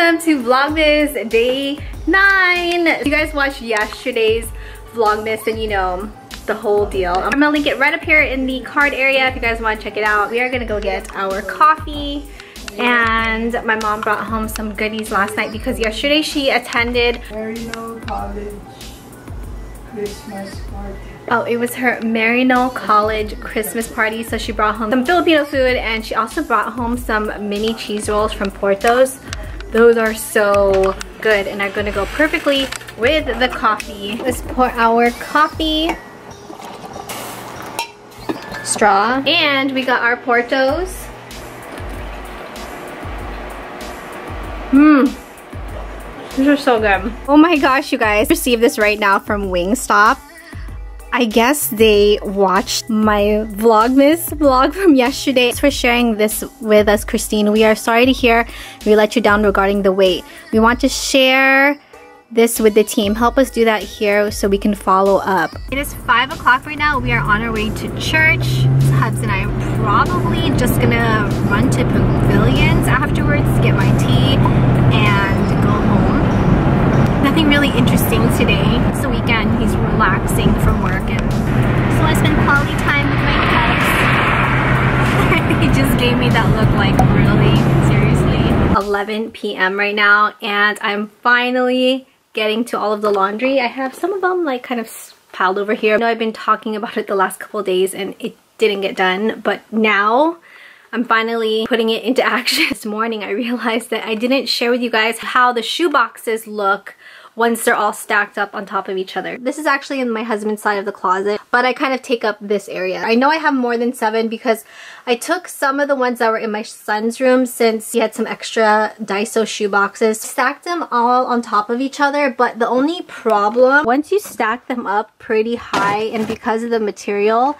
welcome to Vlogmas day 9. If you guys watched yesterday's Vlogmas, then you know the whole deal. I'm gonna link it right up here in the card area if you guys want to check it out. We are gonna go get our coffee, and my mom brought home some goodies last night because yesterday she attended Marino College Christmas party. Oh, it was her Marino College Christmas party, so she brought home some Filipino food, and she also brought home some mini cheese rolls from Porto's. Those are so good and are gonna go perfectly with the coffee. Let's pour our coffee. Straw. And we got our Porto's. These are so good. Oh my gosh, you guys. Received this right now from Wingstop. I guess they watched my Vlogmas vlog from yesterday. Thanks for sharing this with us, Christine. We are sorry to hear we let you down regarding the wait. We want to share this with the team. Help us do that here so we can follow up. It is 5 o'clock right now. We are on our way to church. Hubs and I are probably just gonna run to Pavilions afterwards to get my tea and go home. Nothing really interesting today. It's the weekend. He's relaxing from work, and so I spend quality time with my pets. He just gave me that look like, really? Seriously? 11 p.m. right now, and I'm finally getting to all of the laundry. I have some of them like kind of piled over here. I know I've been talking about it the last couple of days and it didn't get done, but now I'm finally putting it into action. This morning I realized that I didn't share with you guys how the shoe boxes look once they're all stacked up on top of each other. This is actually in my husband's side of the closet, but I kind of take up this area. I know I have more than 7 because I took some of the ones that were in my son's room since he had some extra Daiso shoe boxes. Stacked them all on top of each other, but the only problem, once you stack them up pretty high and because of the material,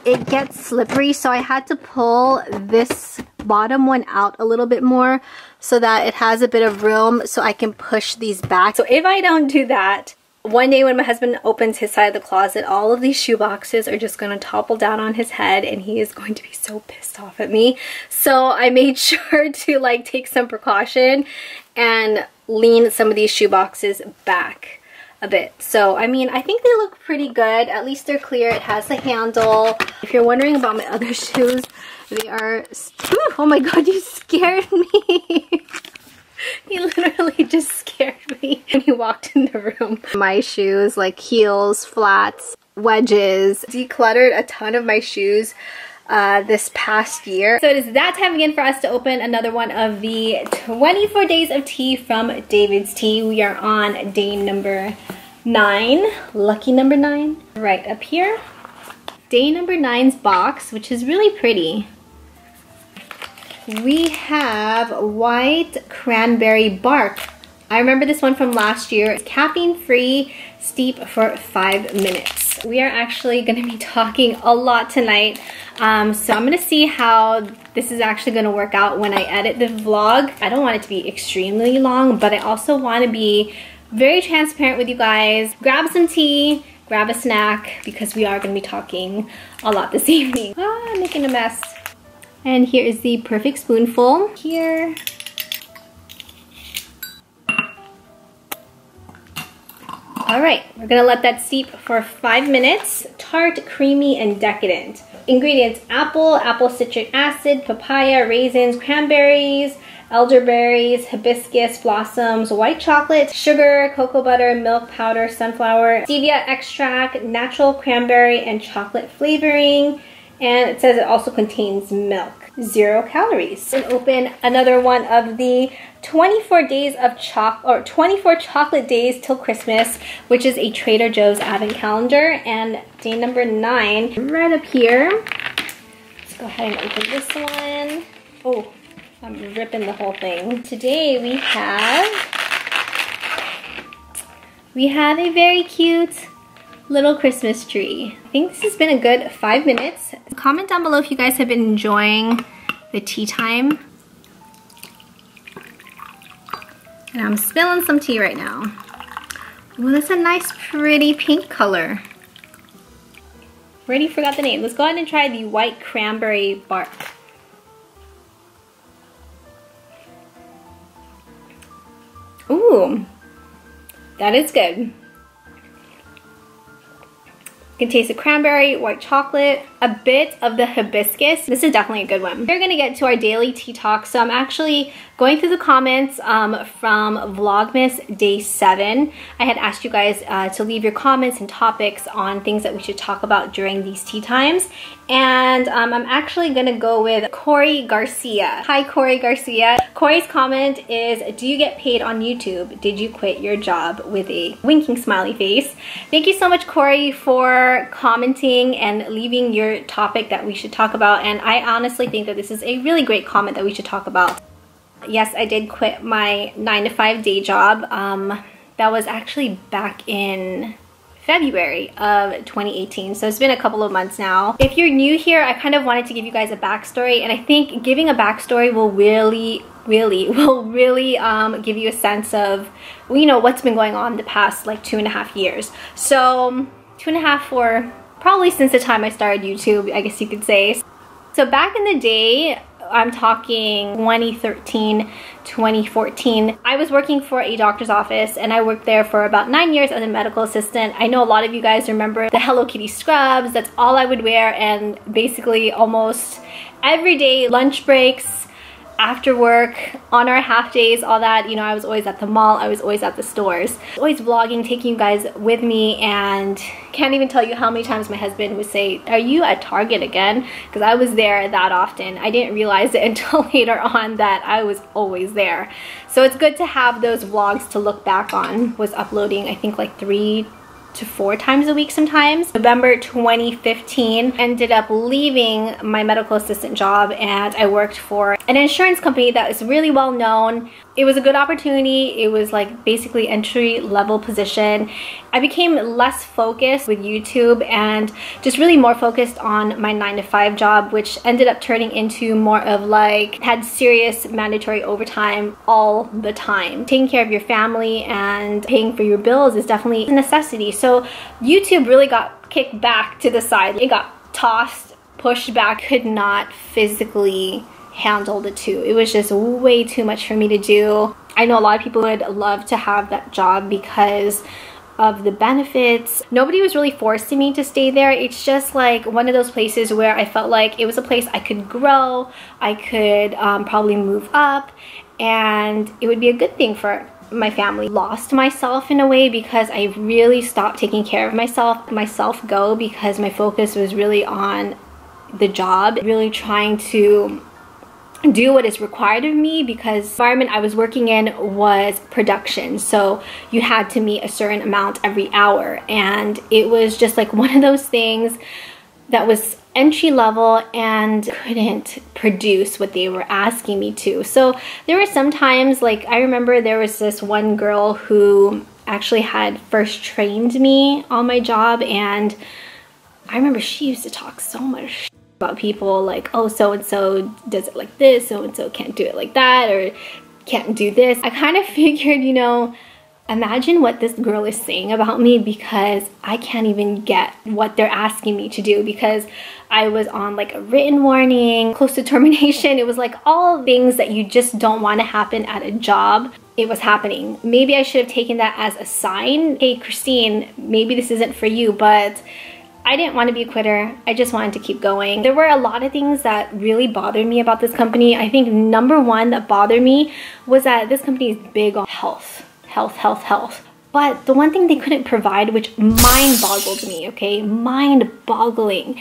it gets slippery, so I had to pull this bottom one out a little bit more so that it has a bit of room so I can push these back. So if I don't do that, one day when my husband opens his side of the closet, all of these shoe boxes are just going to topple down on his head and he is going to be so pissed off at me. So I made sure to like take some precaution and lean some of these shoe boxes back a bit. So I mean, I think they look pretty good. At least they're clear. It has a handle. If you're wondering about my other shoes, they are... Oh my god, you scared me. He literally just scared me when he walked in the room. My shoes, like heels, flats, wedges. Decluttered a ton of my shoes this past year. So it is that time again for us to open another one of the 24 days of tea from David's Tea. We are on day number 9, lucky number 9, right up here. Day number 9's box, which is really pretty. We have white cranberry bark. I remember this one from last year. It's caffeine free, steep for 5 minutes. We are actually going to be talking a lot tonight, so I'm going to see how this is actually going to work out when I edit the vlog. I don't want it to be extremely long, but I also want to be very transparent with you guys. Grab some tea, grab a snack, because we are going to be talking a lot this evening. I'm making a mess. And here is the perfect spoonful. Here. Alright, we're gonna let that steep for 5 minutes. Tart, creamy, and decadent. Ingredients: apple citric acid, papaya, raisins, cranberries, elderberries, hibiscus blossoms, white chocolate, sugar, cocoa butter, milk powder, sunflower, stevia extract, natural cranberry, and chocolate flavoring. And it says it also contains milk. 0 calories. And open another one of the 24 days of 24 chocolate days till Christmas, which is a Trader Joe's advent calendar. And day number 9, right up here. Let's go ahead and open this one. Oh, I'm ripping the whole thing. Today we have a very cute little Christmas tree. I think this has been a good 5 minutes. Comment down below if you guys have been enjoying the tea time. And I'm spilling some tea right now. Ooh, that's a nice pretty pink color. Already forgot the name. Let's go ahead and try the white cranberry bark. Ooh, that is good. You can taste the cranberry, white chocolate, a bit of the hibiscus. This is definitely a good one. We're gonna get to our daily tea talk. So I'm actually going through the comments from Vlogmas day 7. I had asked you guys to leave your comments and topics on things that we should talk about during these tea times. And I'm actually gonna go with Corey Garcia. Hi, Corey Garcia. Corey's comment is, do you get paid on YouTube? Did you quit your job? With a winking smiley face. Thank you so much, Corey, for commenting and leaving your topic that we should talk about. And I honestly think that this is a really great comment that we should talk about. Yes, I did quit my 9-to-5 day job. That was actually back in February of 2018, so it's been a couple of months now. If you're new here, I kind of wanted to give you guys a backstory, and I think giving a backstory will really give you a sense of, you know, what's been going on the past like 2.5 years. So 2.5 or probably since the time I started YouTube, I guess you could say. So back in the day, I'm talking 2013, 2014, I was working for a doctor's office, and I worked there for about 9 years as a medical assistant. I know a lot of you guys remember the Hello Kitty scrubs. That's all I would wear, and basically almost every day, lunch breaks, after work, on our half days, all that, you know, I was always at the mall, I was always at the stores. Always vlogging, taking you guys with me, and can't even tell you how many times my husband would say, are you at Target again? Because I was there that often. I didn't realize it until later on that I was always there. So it's good to have those vlogs to look back on. Was uploading, I think, like 3 to 4 times a week sometimes. November 2015, ended up leaving my medical assistant job, and I worked for an insurance company that is really well known. It was a good opportunity. It was like basically entry-level position. I became less focused with YouTube and just really more focused on my 9-to-5 job, which ended up turning into more of like, had serious mandatory overtime all the time. Taking care of your family and paying for your bills is definitely a necessity. So YouTube really got kicked back to the side. It got tossed, pushed back, could not physically handle the two. It was just way too much for me to do. I know a lot of people would love to have that job because of the benefits. Nobody was really forcing me to stay there. It's just like one of those places where I felt like it was a place I could grow, I could probably move up, and it would be a good thing for my family. Lost myself in a way because I really stopped taking care of myself go, because my focus was really on the job, really trying to do what is required of me, because the environment I was working in was production, so you had to meet a certain amount every hour, and it was just like one of those things that was entry level and couldn't produce what they were asking me to. So there were some times, like I remember there was this one girl who actually had first trained me on my job, and I remember she used to talk so much about people, like, oh, so-and-so does it like this, so-and-so can't do it like that, or can't do this. I kind of figured, you know, imagine what this girl is saying about me, because I can't even get what they're asking me to do, because I was on like a written warning, close to termination. It was like all things that you just don't want to happen at a job. It was happening. Maybe I should have taken that as a sign. Hey, Christine, maybe this isn't for you, but I didn't want to be a quitter. I just wanted to keep going. There were a lot of things that really bothered me about this company. I think number one that bothered me was that this company is big on health. But the one thing they couldn't provide, which mind boggled me, okay, mind boggling,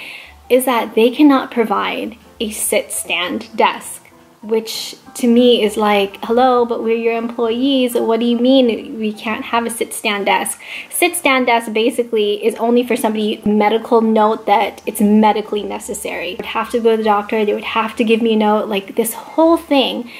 is that they cannot provide a sit-stand desk, which to me is like, hello, but we're your employees. What do you mean we can't have a sit-stand desk? Sit-stand desk basically is only for somebody medical note that it's medically necessary. I would have to go to the doctor, they would have to give me a note, like this whole thing.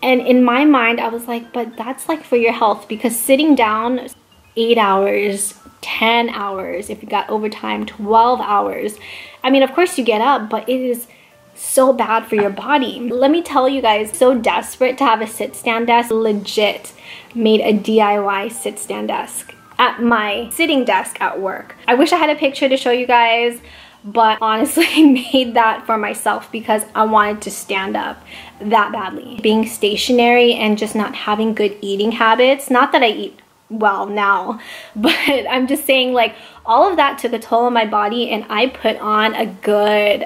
And in my mind, I was like, but that's like for your health, because sitting down 8 hours, 10 hours, if you got overtime, 12 hours. I mean, of course you get up, but it is so bad for your body. Let me tell you guys, so desperate to have a sit-stand desk, legit made a DIY sit-stand desk at my sitting desk at work. I wish I had a picture to show you guys, but honestly I made that for myself because I wanted to stand up that badly. Being stationary and just not having good eating habits, not that I eat well now, but I'm just saying, like, all of that took a toll on my body, and I put on a good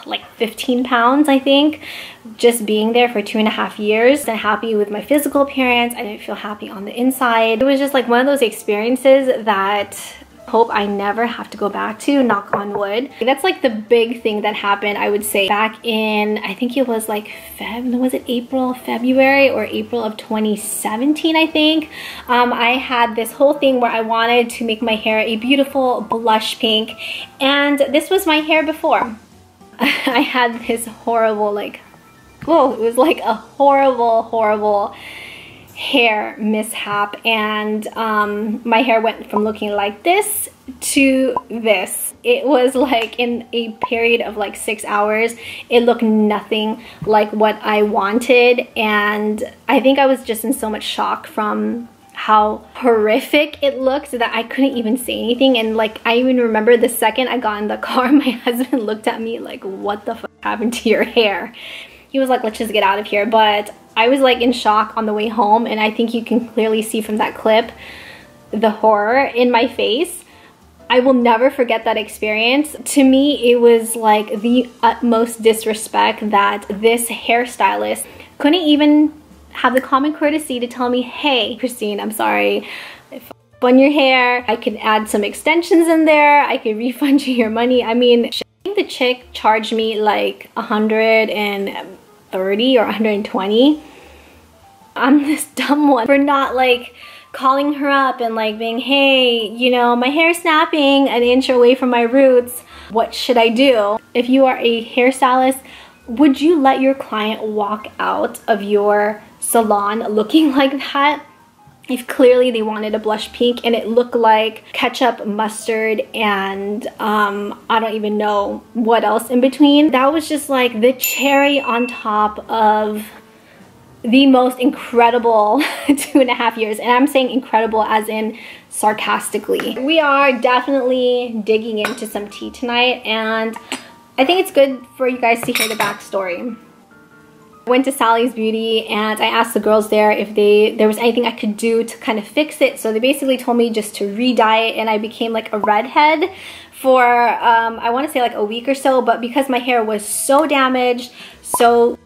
like 15 pounds, I think, just being there for 2.5 years. I'm happy with my physical appearance. I didn't feel happy on the inside. It was just like one of those experiences that I hope I never have to go back to, knock on wood. That's like the big thing that happened, I would say, back in, I think it was like was it February or April of 2017, I think. I had this whole thing where I wanted to make my hair a beautiful blush pink, and this was my hair before. I had this horrible, like, whoa, it was like a horrible hair mishap, and my hair went from looking like this to this. It was like in a period of like 6 hours. It looked nothing like what I wanted, and I think I was just in so much shock from how horrific it looked that I couldn't even say anything. And like, I even remember the second I got in the car, my husband looked at me like, what the fuck happened to your hair? He was like, let's just get out of here. But I was like in shock on the way home, and I think you can clearly see from that clip the horror in my face. I will never forget that experience. To me, it was like the utmost disrespect that this hairstylist couldn't even have the common courtesy to tell me, hey, Christine, I'm sorry, I f***ed up on your hair. I could add some extensions in there. I could refund you your money. I mean, I think the chick charged me like 130 or 120. I'm this dumb one for not like calling her up and like being, hey, you know, my hair's snapping an inch away from my roots. What should I do? If you are a hairstylist, would you let your client walk out of your salon looking like that? If clearly they wanted a blush pink and it looked like ketchup, mustard, and I don't even know what else in between. That was just like the cherry on top of the most incredible 2.5 years. And I'm saying incredible as in sarcastically. We are definitely digging into some tea tonight, and I think it's good for you guys to hear the backstory. I went to Sally's Beauty and I asked the girls there if there was anything I could do to kind of fix it. So they basically told me just to re-dye it, and I became like a redhead for I want to say like a week or so. But because my hair was so damaged, so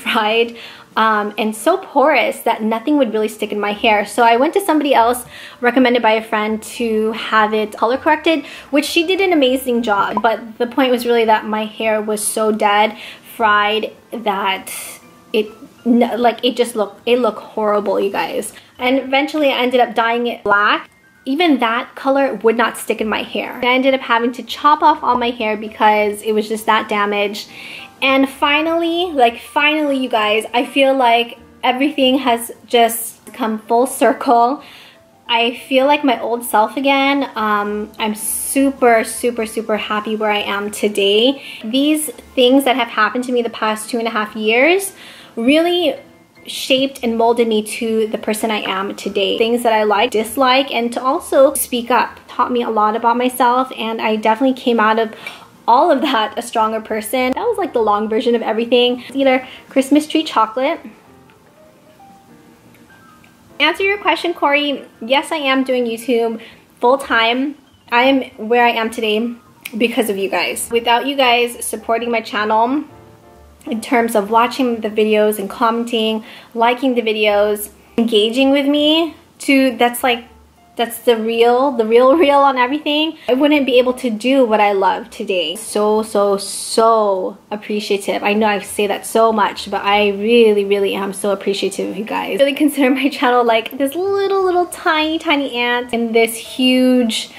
fried, and so porous that nothing would really stick in my hair. So I went to somebody else recommended by a friend to have it color corrected, which she did an amazing job. But the point was really that my hair was so dead, fried, that it looked horrible, you guys. And eventually I ended up dyeing it black. Even that color would not stick in my hair. I ended up having to chop off all my hair because it was just that damaged. And finally, you guys, I feel like everything has just come full circle. I feel like my old self again. I'm super happy where I am today. These things that have happened to me the past 2.5 years really shaped and molded me to the person I am today. Things that I like, dislike, and to also speak up taught me a lot about myself, and I definitely came out of all of that a stronger person. That was like the long version of everything. It's either Christmas tree chocolate. Answer your question, Corey, yes, I am doing YouTube full-time. I am where I am today because of you guys. Without you guys supporting my channel in terms of watching the videos and commenting, liking the videos, engaging with me, that's the real on everything, I wouldn't be able to do what I love today. So appreciative. I know I say that so much, but I really am so appreciative of you guys. I really consider my channel like this little tiny ant in this huge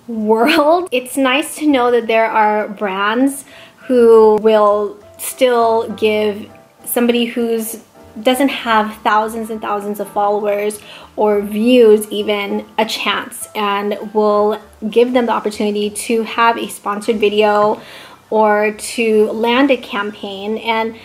world. It's nice to know that there are brands who will still give somebody who's doesn't have thousands and thousands of followers or views even a chance, and will give them the opportunity to have a sponsored video or to land a campaign. And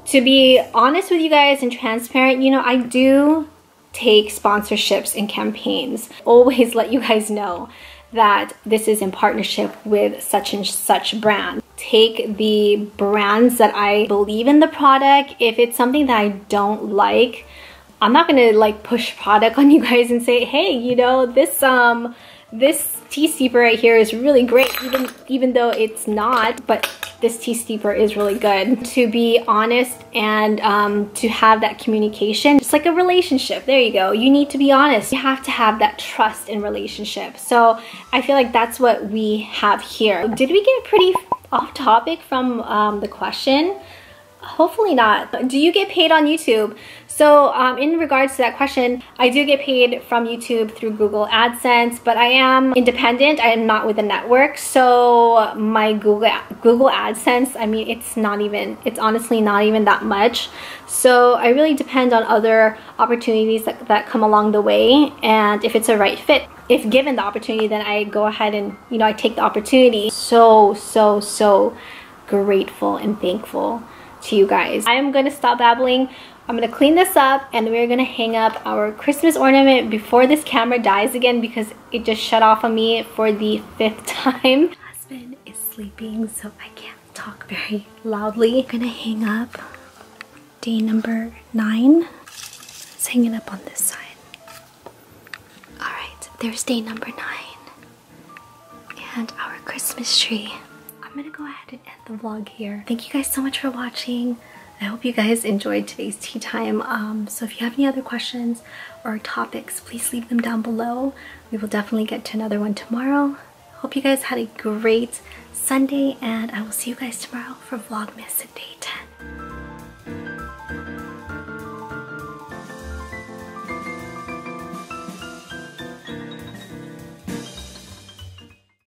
to be honest with you guys and transparent, you know, I do take sponsorships and campaigns. Always let you guys know that this is in partnership with such and such brand. Take the brands that I believe in the product. If it's something that I don't like, I'm not gonna like push product on you guys and say, hey, you know, this tea steeper right here is really great, even though it's not, but this tea steeper is really good. To be honest and to have that communication, just like a relationship, there you go, you need to be honest. You have to have that trust in relationship. So I feel like that's what we have here. Did we get pretty off topic from the question? Hopefully not. Do you get paid on YouTube? So in regards to that question, I do get paid from YouTube through Google AdSense, but I am independent. I am not with a network. So my Google AdSense, I mean, it's honestly not even that much. So I really depend on other opportunities that come along the way. And if it's a right fit, if given the opportunity, then I go ahead and, you know, I take the opportunity. So grateful and thankful to you guys. I'm gonna stop babbling. I'm gonna clean this up and we're gonna hang up our Christmas ornament before this camera dies again, because it just shut off on me for the 5th time. My husband is sleeping, so I can't talk very loudly. I'm gonna hang up day number 9. Let's hang it up on this side. All right, there's day number 9 and our Christmas tree. I'm gonna go ahead and end the vlog here. Thank you guys so much for watching. I hope you guys enjoyed today's tea time. So if you have any other questions or topics, please leave them down below. We will definitely get to another one tomorrow. Hope you guys had a great Sunday, and I will see you guys tomorrow for Vlogmas at day 10.